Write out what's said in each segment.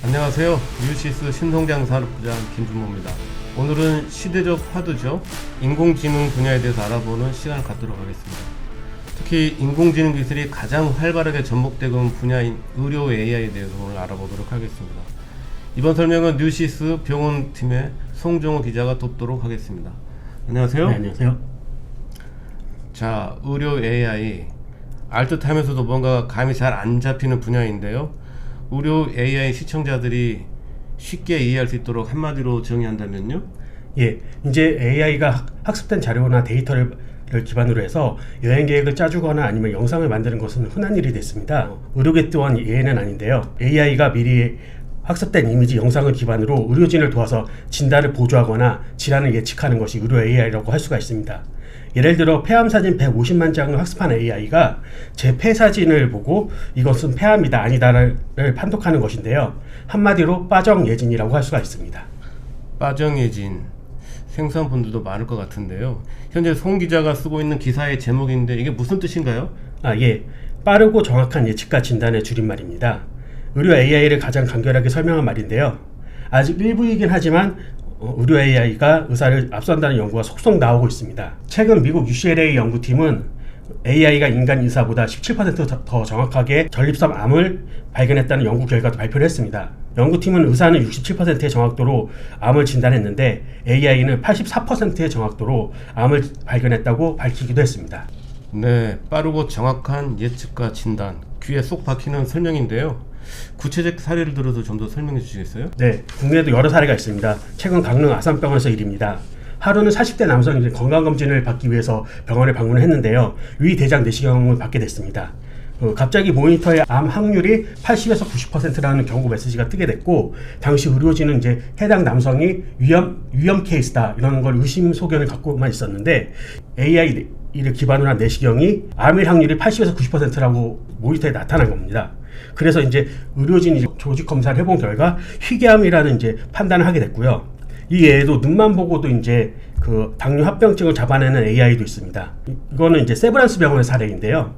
안녕하세요. 뉴시스 신성장 산업부장 김준모입니다. 오늘은 시대적 화두죠. 인공지능 분야에 대해서 알아보는 시간을 갖도록 하겠습니다. 특히 인공지능 기술이 가장 활발하게 접목되고 있는 분야인 의료 AI에 대해서 오늘 알아보도록 하겠습니다. 이번 설명은 뉴시스 병원팀의 송종호 기자가 돕도록 하겠습니다. 안녕하세요. 네, 안녕하세요. 자, 의료 AI 알듯하면서도 뭔가 감이 잘 안 잡히는 분야인데요. 의료 AI 시청자들이 쉽게 이해할 수 있도록 한마디로 정의한다면요? 예, 이제 AI가 학습된 자료나 데이터를 기반으로 해서 여행 계획을 짜주거나 아니면 영상을 만드는 것은 흔한 일이 됐습니다. 의료계 또한 예외는 아닌데요. AI가 미리 학습된 이미지, 영상을 기반으로 의료진을 도와서 진단을 보조하거나 질환을 예측하는 것이 의료 AI라고 할 수가 있습니다. 예를 들어 폐암 사진 150만 장을 학습한 AI가 제 폐 사진을 보고 이것은 폐암이다 아니다를 판독하는 것인데요. 한마디로 빠정예진이라고 할 수가 있습니다. 빠정예진, 생소한 분들도 많을 것 같은데요. 현재 송 기자가 쓰고 있는 기사의 제목인데 이게 무슨 뜻인가요? 예, 빠르고 정확한 예측과 진단의 줄임말입니다. 의료 AI를 가장 간결하게 설명한 말인데요. 아직 일부이긴 하지만 의료 AI가 의사를 앞선다는 연구가 속속 나오고 있습니다. 최근 미국 UCLA 연구팀은 AI가 인간 의사보다 17% 더 정확하게 전립선 암을 발견했다는 연구 결과도 발표를 했습니다. 연구팀은 의사는 67%의 정확도로 암을 진단했는데 AI는 84%의 정확도로 암을 발견했다고 밝히기도 했습니다. 네, 빠르고 정확한 예측과 진단, 귀에 쏙 박히는 설명인데요. 구체적 사례를 들어서 좀 더 설명해 주시겠어요? 네, 국내에도 여러 사례가 있습니다. 최근 강릉 아산병원에서 일입니다. 하루는 40대 남성이 건강검진을 받기 위해서 병원에 방문을 했는데요. 위대장 내시경을 받게 됐습니다. 갑자기 모니터에 암 확률이 80에서 90%라는 경고 메시지가 뜨게 됐고, 당시 의료진은 이제 해당 남성이 위험 케이스다 이런 걸 의심 소견을 갖고만 있었는데, AI를 기반으로 한 내시경이 암일 확률이 80에서 90%라고 모니터에 나타난 겁니다. 그래서 이제 의료진이 조직 검사를 해본 결과 희귀암이라는 이제 판단을 하게 됐고요. 이 외에도 눈만 보고도 이제 그 당뇨 합병증을 잡아내는 AI도 있습니다. 이거는 이제 세브란스 병원의 사례인데요.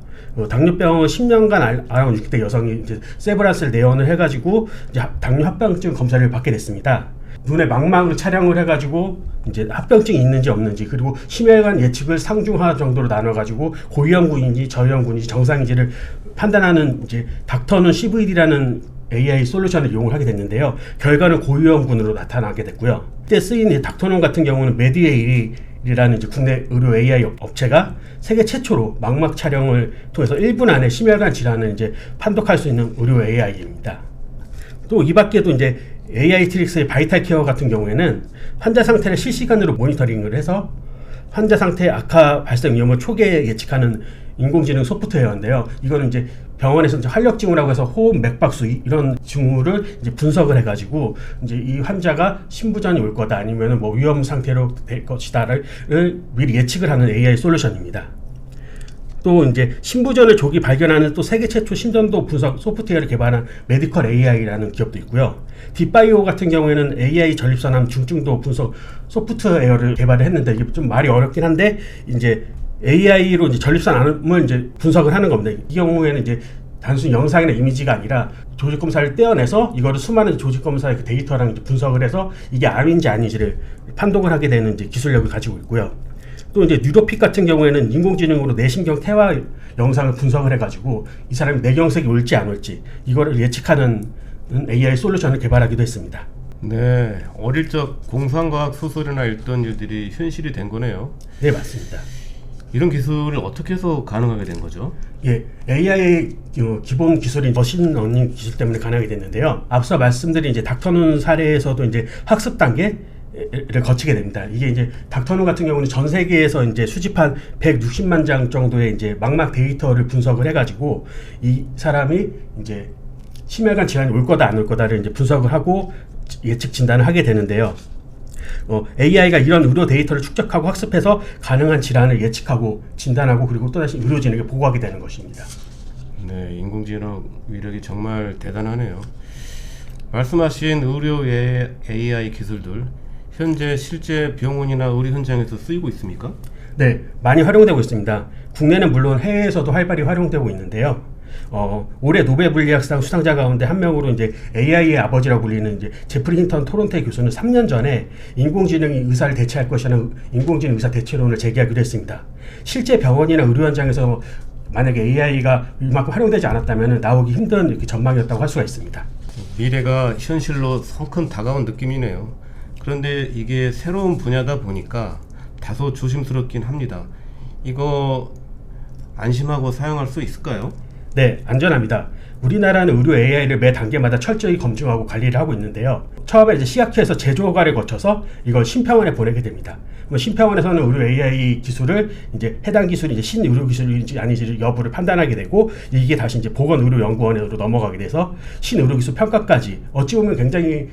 당뇨병을 10년간 앓아온 60대 여성이 이제 세브란스를 내원을 해가지고 이제 당뇨 합병증 검사를 받게 됐습니다. 눈에 망막을 촬영을 해가지고 이제 합병증이 있는지 없는지, 그리고 심혈관 예측을 상중하 정도로 나눠가지고 고위험군인지 저위험군인지 정상인지를 판단하는 이제 닥터눈 CVD라는 AI 솔루션을 이용을 하게 됐는데요. 결과는 고위험군으로 나타나게 됐고요. 이때 쓰인 닥터눈 같은 경우는 메디에이라는 이제 국내 의료 AI 업체가 세계 최초로 망막 촬영을 통해서 1분 안에 심혈관 질환을 이제 판독할 수 있는 의료 AI입니다. 또 이 밖에도 이제 AI 트릭스의 바이탈 케어 같은 경우에는 환자 상태를 실시간으로 모니터링을 해서 환자 상태의 악화 발생 위험을 초기에 예측하는 인공지능 소프트웨어인데요. 이거는 이제 병원에서 이제 활력 징후라고 해서 호흡, 맥박수 이런 징후를 이제 분석을 해가지고 이제 이 환자가 심부전이 올 거다 아니면 뭐 위험 상태로 될 것이다를 미리 예측을 하는 AI 솔루션입니다. 또 이제 심부전을 조기 발견하는 또 세계 최초 심전도 분석 소프트웨어를 개발한 메디컬 AI라는 기업도 있고요. 딥바이오 같은 경우에는 AI 전립선암 중증도 분석 소프트웨어를 개발을 했는데, 이게 좀 말이 어렵긴 한데 이제 AI로 이제 전립선암을 이제 분석을 하는 겁니다. 이 경우에는 이제 단순히 영상이나 이미지가 아니라 조직 검사를 떼어내서 이거를 수많은 조직 검사의 그 데이터랑 이제 분석을 해서 이게 암인지 아닌지를 판독을 하게 되는 이제 기술력을 가지고 있고요. 또 이제 뉴로픽 같은 경우에는 인공지능으로 뇌신경 태화 영상을 분석을 해가지고 이 사람이 뇌경색이 올지 안 올지 이거를 예측하는 AI 솔루션을 개발하기도 했습니다. 네, 어릴 적 공상과학 소설이나 읽던 일들이 현실이 된 거네요. 네, 맞습니다. 이런 기술을 어떻게 해서 가능하게 된 거죠? 예, AI의 기본 기술인 머신러닝 기술 때문에 가능하게 됐는데요. 앞서 말씀드린 이제 닥터눈 사례에서도 이제 학습 단계를 거치게 됩니다. 이게 이제 닥터눈 같은 경우는 전 세계에서 이제 수집한 160만 장 정도의 이제 망막 데이터를 분석을 해가지고 이 사람이 이제 심혈관 질환이 올 거다 안 올 거다를 이제 분석을 하고 예측 진단을 하게 되는데요. AI가 이런 의료 데이터를 축적하고 학습해서 가능한 질환을 예측하고 진단하고 그리고 또다시 의료진에게 보고하게 되는 것입니다. 네, 인공지능 위력이 정말 대단하네요. 말씀하신 의료 AI 기술들 현재 실제 병원이나 의료 현장에서 쓰이고 있습니까? 네, 많이 활용되고 있습니다. 국내는 물론 해외에서도 활발히 활용되고 있는데요. 올해 노벨 물리학상 수상자 가운데 한 명으로 이제 AI의 아버지라고 불리는 이제 제프리 힌턴 토론토의 교수는 3년 전에 인공지능이 의사를 대체할 것이라는 인공지능 의사 대체론을 제기하기로 했습니다. 실제 병원이나 의료 현장에서 만약에 AI가 이만큼 활용되지 않았다면 나오기 힘든 이렇게 전망이었다고 할 수가 있습니다. 미래가 현실로 성큼 다가온 느낌이네요. 그런데 이게 새로운 분야다 보니까 다소 조심스럽긴 합니다. 이거 안심하고 사용할 수 있을까요? 네, 안전합니다. 우리나라는 의료 AI를 매 단계마다 철저히 검증하고 관리를 하고 있는데요. 처음에 이제 시약처에서 제조 허가를 거쳐서 이걸 심평원에 보내게 됩니다. 심평원에서는 의료 AI 기술을 이제 해당 기술이 이제 신의료 기술인지 아닌지 여부를 판단하게 되고 이게 다시 이제 보건의료연구원으로 넘어가게 돼서 신의료 기술 평가까지 어찌 보면 굉장히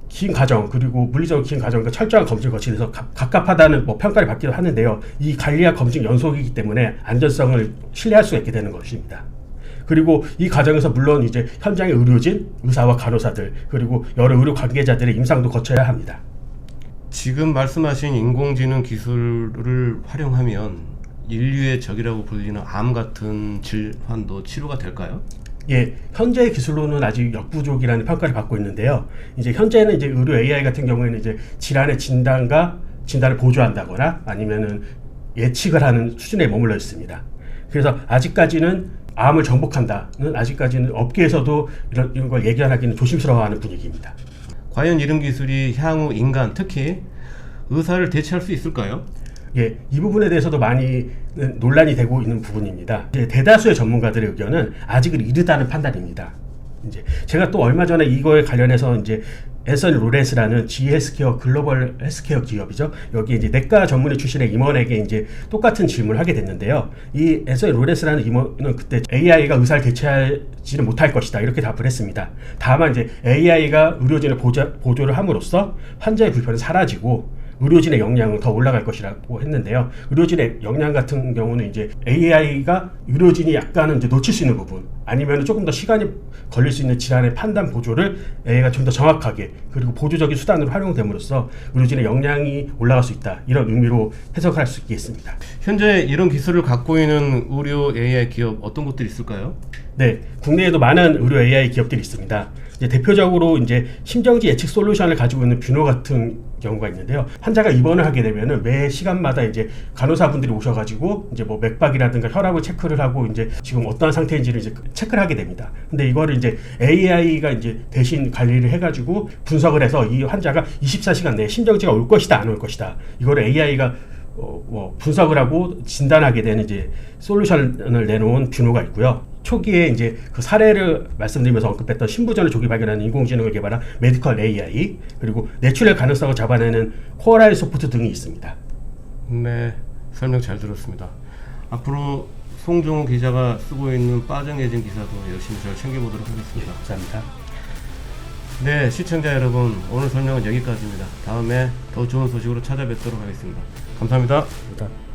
긴 과정 그리고 물리적으로 긴 과정과 철저한 검증을 거치면서 갑갑하다는 평가를 받기도 하는데요. 이 관리와 검증 연속이기 때문에 안전성을 신뢰할 수 있게 되는 것입니다. 그리고 이 과정에서 물론 이제 현장의 의료진, 의사와 간호사들 그리고 여러 의료 관계자들의 임상도 거쳐야 합니다. 지금 말씀하신 인공지능 기술을 활용하면 인류의 적이라고 불리는 암 같은 질환도 치료가 될까요? 예, 현재의 기술로는 아직 역부족이라는 평가를 받고 있는데요. 이제 현재는 이제 의료 AI 같은 경우에는 이제 질환의 진단을 보조한다거나 아니면은 예측을 하는 수준에 머물러 있습니다. 그래서 아직까지는 암을 정복한다는 아직까지는 업계에서도 이런 걸 얘기하기는 조심스러워하는 분위기입니다. 과연 이런 기술이 향후 인간, 특히 의사를 대체할 수 있을까요? 예, 이 부분에 대해서도 많이 논란이 되고 있는 부분입니다. 이제 대다수의 전문가들의 의견은 아직은 이르다는 판단입니다. 이제 제가 또 얼마 전에 이거에 관련해서 이제 앤서니 로렌스라는 G 헬스케어 글로벌 헬스케어 기업이죠. 여기 이제 내과 전문의 출신의 임원에게 이제 똑같은 질문을 하게 됐는데요. 이 앤서니 로렌스라는 임원은 그때 AI가 의사를 대체하지는 못할 것이다 이렇게 답을 했습니다. 다만 이제 AI가 의료진을 보조를 함으로써 환자의 불편은 사라지고 의료진의 역량은 더 올라갈 것이라고 했는데요. 의료진의 역량 같은 경우는 이제 AI가 의료진이 약간은 이제 놓칠 수 있는 부분 아니면 조금 더 시간이 걸릴 수 있는 질환의 판단 보조를 AI가 좀 더 정확하게 그리고 보조적인 수단으로 활용됨으로써 의료진의 역량이 올라갈 수 있다 이런 의미로 해석을 할 수 있겠습니다. 현재 이런 기술을 갖고 있는 의료 AI 기업 어떤 것들이 있을까요? 네, 국내에도 많은 의료 AI 기업들이 있습니다. 이제 대표적으로 이제 심정지 예측 솔루션을 가지고 있는 뷰노 같은 경우가 있는데요. 환자가 입원을 하게 되면은 매 시간마다 이제 간호사분들이 오셔가지고 이제 뭐 맥박이라든가 혈압을 체크를 하고 이제 지금 어떠한 상태인지를 이제 체크를 하게 됩니다. 근데 이거를 이제 AI가 이제 대신 관리를 해가지고 분석을 해서 이 환자가 24시간 내에 심정지가 올 것이다 안 올 것이다 이거를 AI가 분석을 하고 진단하게 되는 이제 솔루션을 내놓은 뷰노가 있고요. 초기에 이제 그 사례를 말씀드리면서 언급했던 신부전을 조기 발견하는 인공지능을 개발한 메디컬 AI 그리고 뇌출혈 가능성을 잡아내는 코어라일 소프트 등이 있습니다. 네, 설명 잘 들었습니다. 앞으로 송종우 기자가 쓰고 있는 빠정해진 기사도 열심히 잘 챙겨보도록 하겠습니다. 감사합니다. 네, 시청자 여러분, 오늘 설명은 여기까지입니다. 다음에 더 좋은 소식으로 찾아뵙도록 하겠습니다. 감사합니다. 감사합니다.